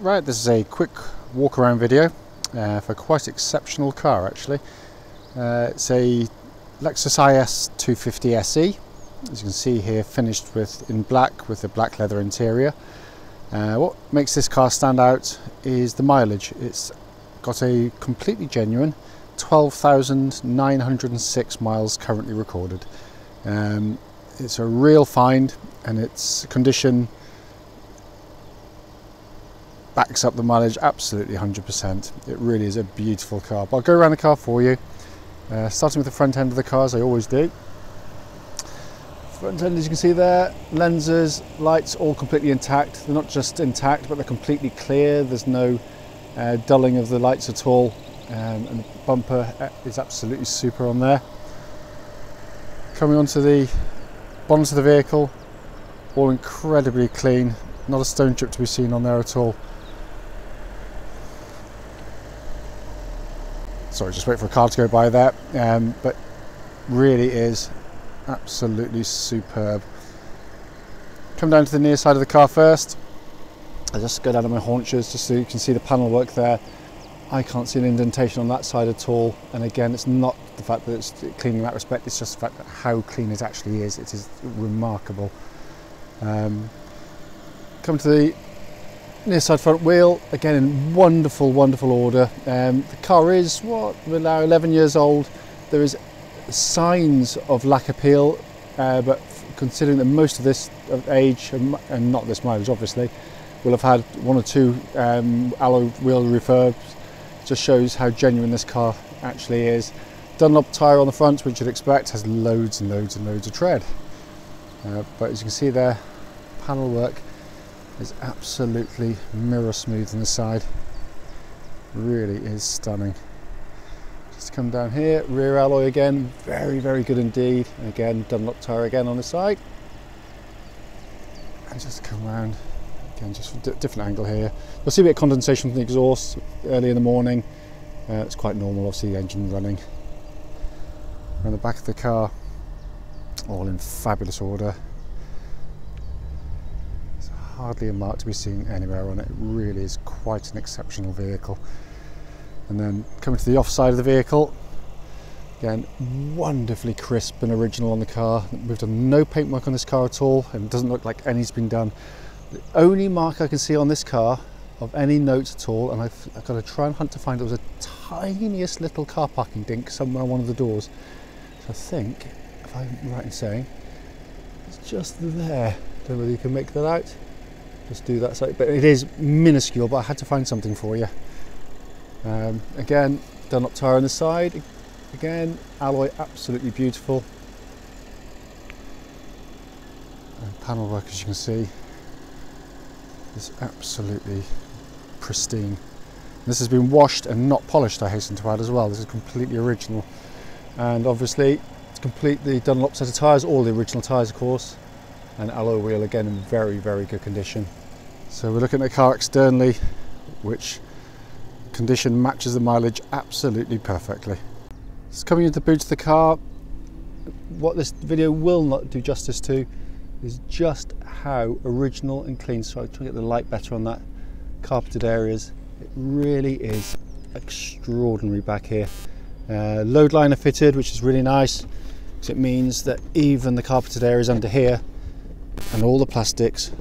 Right, this is a quick walk around video for a quite exceptional car actually. It's a Lexus IS 250 SE, as you can see here, finished in black with a black leather interior. What makes this car stand out is the mileage. It's got a completely genuine 12,906 miles currently recorded. It's a real find, and its condition backs up the mileage absolutely 100%. It really is a beautiful car. But I'll go around the car for you, starting with the front end of the car, as I always do. Front end, as you can see there, lenses, lights, all completely intact. They're not just intact, but they're completely clear. There's no dulling of the lights at all, and the bumper is absolutely super on there. Coming onto the bonnet of the vehicle, all incredibly clean, not a stone chip to be seen on there at all. Sorry, just wait for a car to go by there, but really is absolutely superb. Come down to the near side of the car first. I'll just go down on my haunches just so you can see the panel work there. I can't see an indentation on that side at all, and again, it's not the fact that it's clean in that respect, it's just the fact that how clean it actually is. It is remarkable. Come to the near side front wheel, again in wonderful order. The car is, we're now 11 years old. There is signs of lack of appeal, but considering that most of this age, and not this mileage obviously, will have had one or two alloy wheel refurbs, just shows how genuine this car actually is. Dunlop tyre on the front, which you'd expect, has loads and loads of tread. But as you can see there, panel work is absolutely mirror smooth on the side. Really is stunning. Just come down here, rear alloy again, very good indeed. And again, Dunlop tyre again on the side. And just come around, again, just from a different angle here. You'll see a bit of condensation from the exhaust early in the morning. It's quite normal, obviously the engine running. Around the back of the car, all in fabulous order. There's hardly a mark to be seen anywhere on it. It really is quite an exceptional vehicle. And then coming to the off side of the vehicle, again, wonderfully crisp and original on the car. We've done no paintwork on this car at all, and it doesn't look like any's been done. The only mark I can see on this car of any note at all, and I've got to try and hunt to find it, was a tiniest little car parking dink somewhere on one of the doors. So I think, if I'm right in saying, it's just there. Don't know whether you can make that out. Just do that side, but it is minuscule, but I had to find something for you. Again, Dunlop tyre on the side. Again, alloy absolutely beautiful. And panel work, as you can see, is absolutely pristine. This has been washed and not polished, I hasten to add as well. This is completely original. And obviously, it's completely Dunlop set of tyres, all the original tyres of course. And alloy wheel again in very good condition. So we're looking at the car externally, which condition matches the mileage absolutely perfectly. It's coming into the boot of the car. What this video will not do justice to is just how original and clean. So I'm trying to get the light better on that carpeted areas. It really is extraordinary back here. Load liner fitted, which is really nice, because it means that even the carpeted areas under here and all the plastics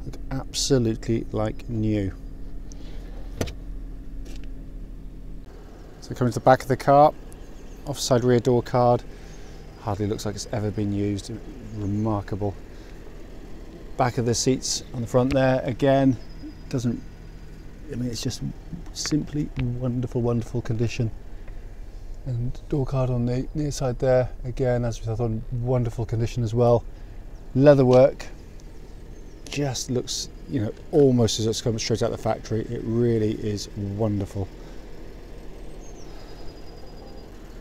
look absolutely like new. So coming to the back of the car, offside rear door card, hardly looks like it's ever been used. Remarkable. Back of the seats on the front there, again, doesn't, I mean, it's just simply wonderful condition. And door card on the near side there, again, as we thought, in wonderful condition as well. Leather work just looks, you know, almost as it's come straight out of the factory. It really is wonderful.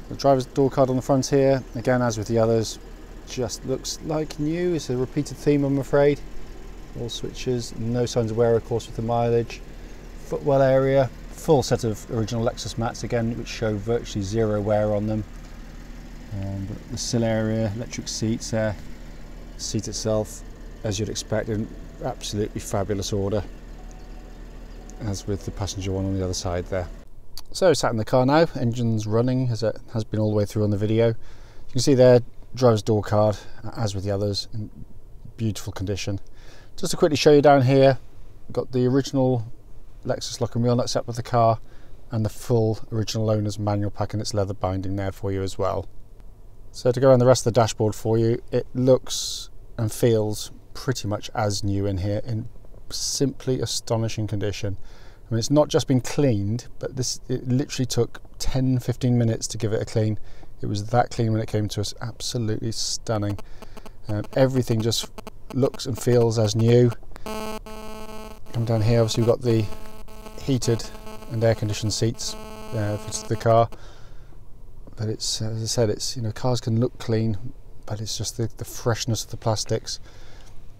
The driver's door card on the front here, again, as with the others, just looks like new. It's a repeated theme, I'm afraid. All switches, no signs of wear of course with the mileage. Footwell area, full set of original Lexus mats again, which show virtually zero wear on them. The sill area, electric seats there. Seat itself, as you'd expect, in absolutely fabulous order. as with the passenger one on the other side there. So sat in the car now, engine's running as it has been all the way through on the video. You can see there, driver's door card, as with the others, in beautiful condition. Just to quickly show you down here, got the original Lexus lock and wheel nut set with the car, and the full original owner's manual pack and its leather binding there for you as well. So to go around the rest of the dashboard for you, it looks and feels pretty much as new in here, in simply astonishing condition. I mean, it's not just been cleaned, but it literally took 10-15 minutes to give it a clean. It was that clean when it came to us. Absolutely stunning. Everything just looks and feels as new. Come down here, obviously we've got the heated and air conditioned seats fitted to the car, but it's, as I said, it's, you know, cars can look clean, but it's just the freshness of the plastics.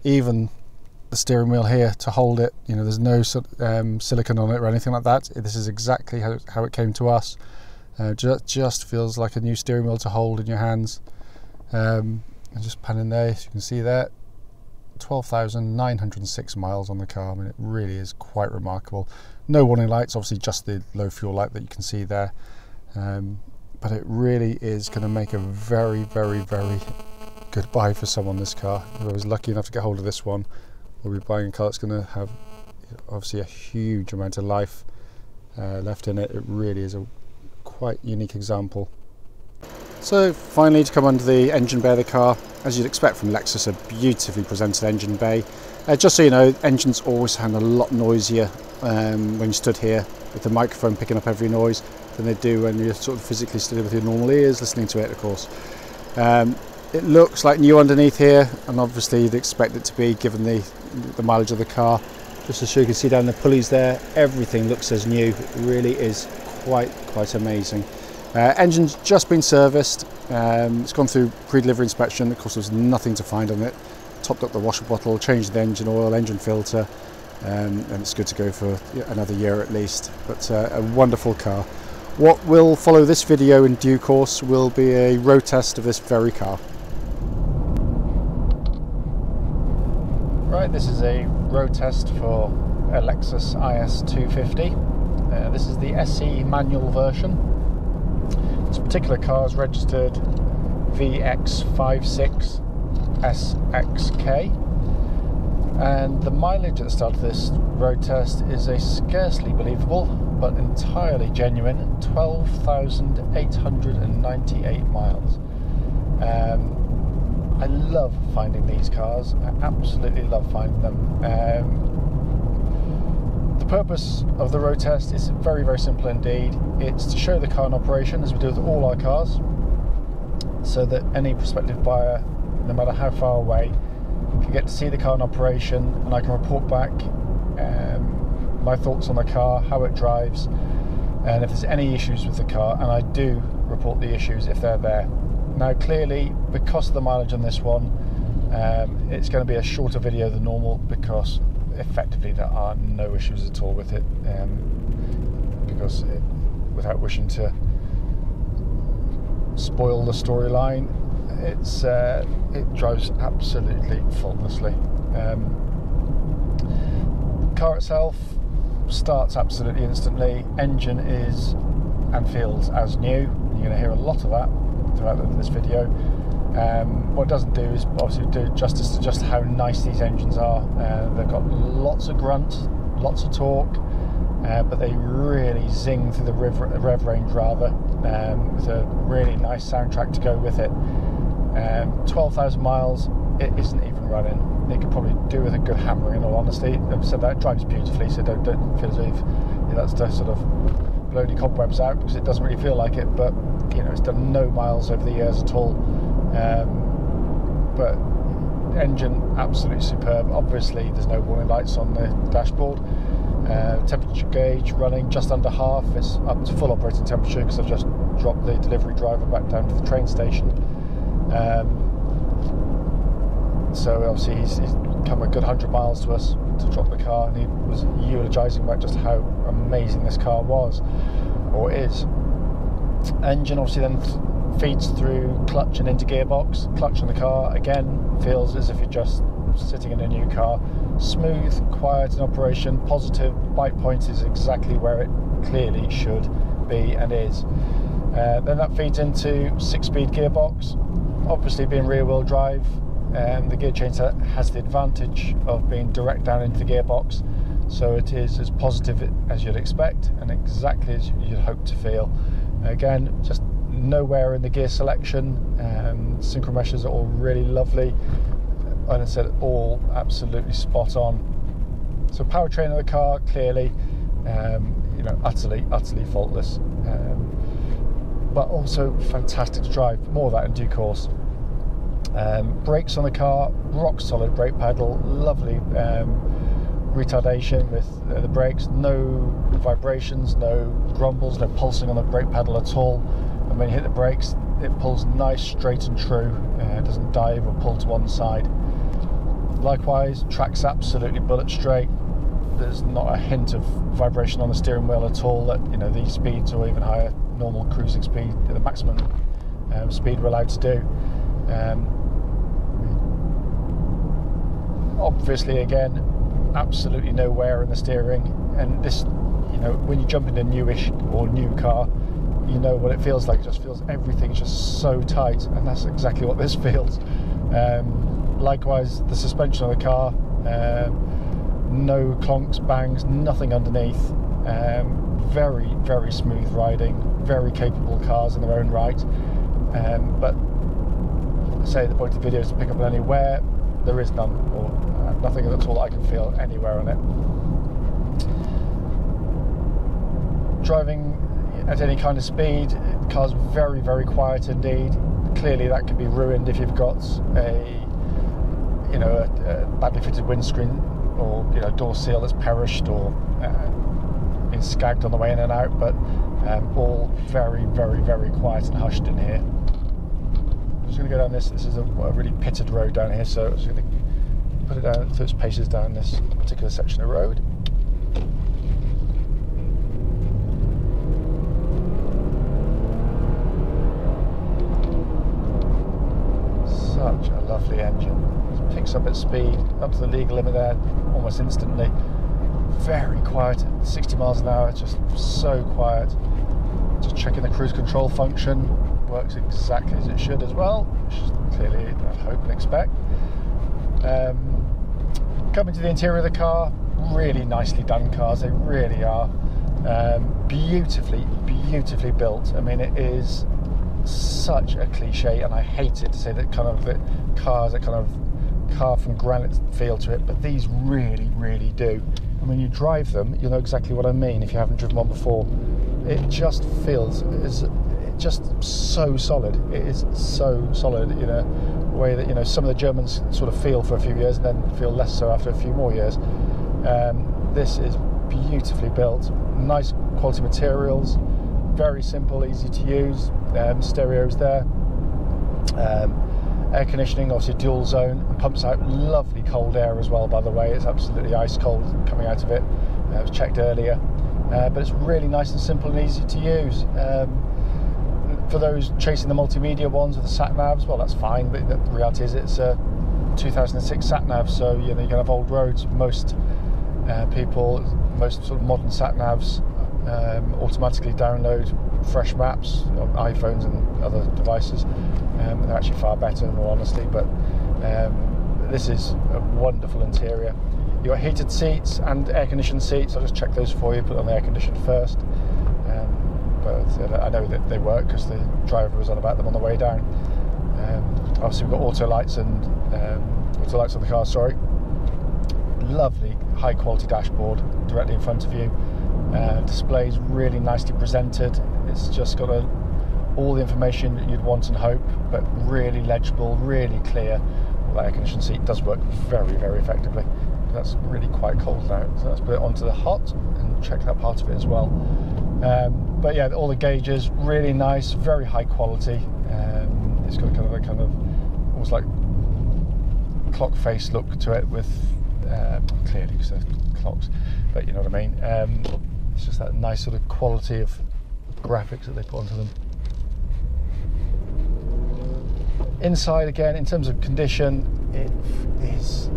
Even the steering wheel here to hold it, you know, there's no silicone on it or anything like that. This is exactly how it came to us. Just feels like a new steering wheel to hold in your hands. And just panning there, as you can see there, 12,906 miles on the car. I mean, it really is quite remarkable. No warning lights, obviously just the low fuel light that you can see there. But it really is going to make a very, very, very good buy for someone, this car. If I was lucky enough to get hold of this one, we'll be buying a car that's going to have obviously a huge amount of life left in it. It really is a quite unique example. So finally, to come under the engine bay of the car, as you'd expect from Lexus, a beautifully presented engine bay. Just so you know, engines always sound a lot noisier when you stood here with the microphone picking up every noise than they do when you're sort of physically stood with your normal ears listening to it, of course. It looks like new underneath here, and obviously you'd expect it to be, given the mileage of the car. Just as you can see down the pulleys there, everything looks as new. It really is quite amazing. Engine's just been serviced. It's gone through pre-delivery inspection. Of course, there's nothing to find on it. Topped up the washer bottle, changed the engine oil, engine filter, and it's good to go for another year at least. But a wonderful car. What will follow this video in due course will be a road test of this very car. Right, this is a road test for a Lexus IS 250. This is the SE manual version. This particular car is registered VX56SXK, and the mileage at the start of this road test is a scarcely believable but entirely genuine 12,898 miles. I love finding these cars. I absolutely love finding them. The purpose of the road test is very, very simple indeed. It's to show the car in operation, as we do with all our cars, so that any prospective buyer, no matter how far away, can get to see the car in operation, and I can report back my thoughts on the car, how it drives, and if there's any issues with the car, and I do report the issues if they're there. Now clearly, because of the mileage on this one, it's going to be a shorter video than normal, because effectively there are no issues at all with it, because without wishing to spoil the storyline, it drives absolutely faultlessly. Car itself starts absolutely instantly. Engine is and feels as new. You're going to hear a lot of that throughout this video. What it doesn't do is obviously do justice to just how nice these engines are. They've got lots of grunt, lots of torque, but they really zing through the rev range rather, with a really nice soundtrack to go with it. 12,000 miles, it isn't even running. It could probably do with a good hammering, in all honesty. I've said that it drives beautifully, so don't feel as if that's to sort of blow any cobwebs out, because it doesn't really feel like it. But you know, it's done no miles over the years at all. But engine absolutely superb. Obviously there's no warning lights on the dashboard. Temperature gauge running just under half. It's up to full operating temperature because I've just dropped the delivery driver back down to the train station. So obviously he's come a good 100 miles to us to drop the car, and he was eulogising about just how amazing this car was, or is. Engine obviously then feeds through clutch and into gearbox. Clutch on the car again feels as if you're just sitting in a new car. smooth, quiet in operation, positive. Bike point is exactly where it clearly should be and is. Then that feeds into 6-speed gearbox. Obviously, being rear-wheel drive, the gear change has the advantage of being direct down into the gearbox, so it is as positive as you'd expect and exactly as you'd hope to feel. Again, just nowhere in the gear selection. Synchro meshes are all really lovely. And I said, all absolutely spot on. So powertrain of the car, clearly, utterly faultless. But also fantastic to drive. More of that in due course. Brakes on the car, rock solid brake pedal, lovely retardation with the brakes, no vibrations, no grumbles, no pulsing on the brake pedal at all. And when you hit the brakes, it pulls nice, straight and true. It doesn't dive or pull to one side. Likewise, track's absolutely bullet straight. There's not a hint of vibration on the steering wheel at all at these speeds or even higher normal cruising speed, the maximum speed we're allowed to do. Obviously, again, absolutely no wear in the steering, and this, when you jump into a newish or new car, you know what it feels like. It just feels everything's just so tight, and that's exactly what this feels. Likewise, the suspension of the car, no clonks, bangs, nothing underneath. Very, very smooth riding, very capable cars in their own right. But say the point of the video is to pick up on any wear. There is none, or nothing at all I can feel anywhere on it. Driving at any kind of speed, the car's very, very quiet indeed. Clearly that can be ruined if you've got a badly fitted windscreen or door seal that's perished or been skagged on the way in and out, but all very, very, very quiet and hushed in here. I'm just going to go down this. This is a really pitted road down here, so I'm just going to put it down to its paces down this particular section of road. Such a lovely engine. It picks up its speed up to the legal limit there almost instantly. Very quiet, 60 miles an hour, just so quiet. Just checking the cruise control function, works exactly as it should as well, which is clearly I hope and expect. Coming to the interior of the car, really nicely done cars, they really are. Beautifully built. I mean, it is such a cliche, and I hate it to say that kind of cars that kind of carved from granite feel to it, but these really, really do. And when you drive them, you'll know exactly what I mean if you haven't driven one before. It just feels, it's just so solid. It is so solid in a way that some of the Germans sort of feel for a few years and then feel less so after a few more years. This is beautifully built, nice quality materials, very simple, easy to use. Stereos there. Air conditioning, obviously dual zone, and pumps out lovely cold air as well, by the way. It's absolutely ice cold coming out of it. It was checked earlier. But it's really nice and simple and easy to use. For those chasing the multimedia ones with the sat-navs, well, that's fine, but the reality is it's a 2006 sat-nav, so you can have old roads. Most sort of modern sat-navs automatically download fresh maps on iPhones and other devices. They're actually far better, in all honesty, but this is a wonderful interior. You've got heated seats and air-conditioned seats. I'll just check those for you, put on the air-conditioned first. But I know that they work because the driver was on about them on the way down. Obviously, we've got auto lights on the car. Sorry, lovely high-quality dashboard directly in front of you. Display's really nicely presented. It's just got all the information that you'd want and hope, but really legible, really clear. Well, the air-conditioned seat does work very, very effectively. That's really quite cold now, so let's put it onto the hot and check that part of it as well. But yeah, all the gauges really nice, very high quality. It's got a kind of almost like clock face look to it with clearly because they're clocks, but you know what I mean. It's just that nice sort of quality of graphics that they put onto them. Inside, again, in terms of condition, it is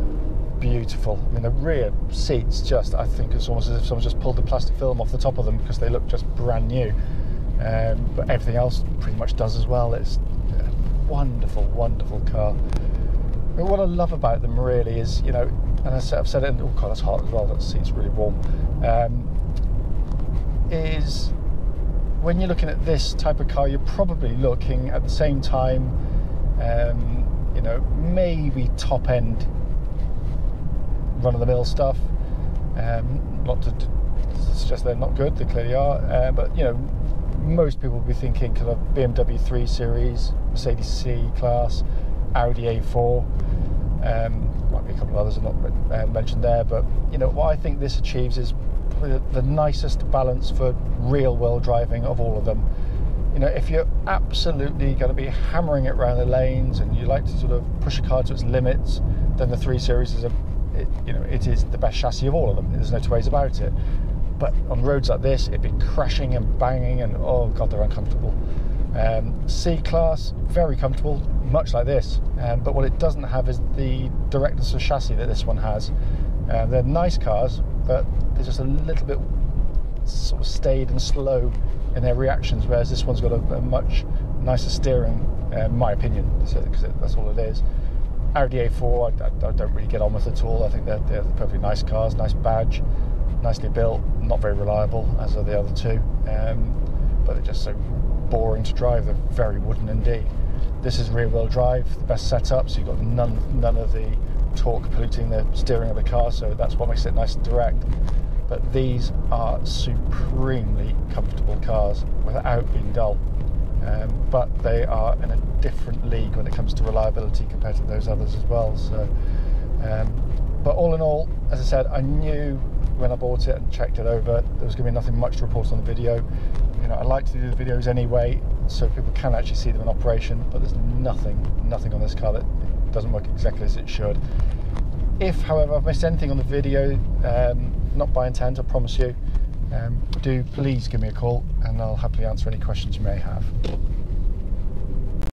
beautiful. I mean, the rear seats just, I think it's almost as if someone just pulled the plastic film off the top of them because they look just brand new. But everything else pretty much does as well. It's a wonderful, wonderful car. I mean, what I love about them really is, you know, and I've said it, oh god, that's hot as well, that seat's really warm, is when you're looking at this type of car, you're probably looking at the same time, you know, maybe top end run-of-the-mill stuff. Not to suggest they're not good, they clearly are, but you know, most people will be thinking kind of BMW 3 Series, Mercedes C-Class, Audi A4, might be a couple of others I've not mentioned there, but you know, what I think this achieves is probably the nicest balance for real-world driving of all of them. You know, if you're absolutely going to be hammering it around the lanes and you like to sort of push a car to its limits, then the 3 Series is it is the best chassis of all of them. There's no two ways about it. But on roads like this, it'd be crashing and banging, and oh god, they're uncomfortable. C-Class, very comfortable, much like this, but what it doesn't have is the directness of chassis that this one has. They're nice cars, but they're just a little bit sort of staid and slow in their reactions, whereas this one's got a much nicer steering, in my opinion, because that's all it is. Audi A4, I don't really get on with at all. I think they're perfectly nice cars, nice badge, nicely built, not very reliable, as are the other two, but they're just so boring to drive. They're very wooden indeed. This is rear-wheel drive, the best setup, so you've got none of the torque polluting the steering of the car, so that's what makes it nice and direct. But these are supremely comfortable cars without being dull, but they are in a different league when it comes to reliability compared to those others as well. So, but all in all, as I said, I knew when I bought it and checked it over, there was going to be nothing much to report on the video. You know, I like to do the videos anyway, so people can actually see them in operation, but there's nothing on this car that doesn't work exactly as it should. If, however, I've missed anything on the video, not by intent, I promise you, do please give me a call and I'll happily answer any questions you may have.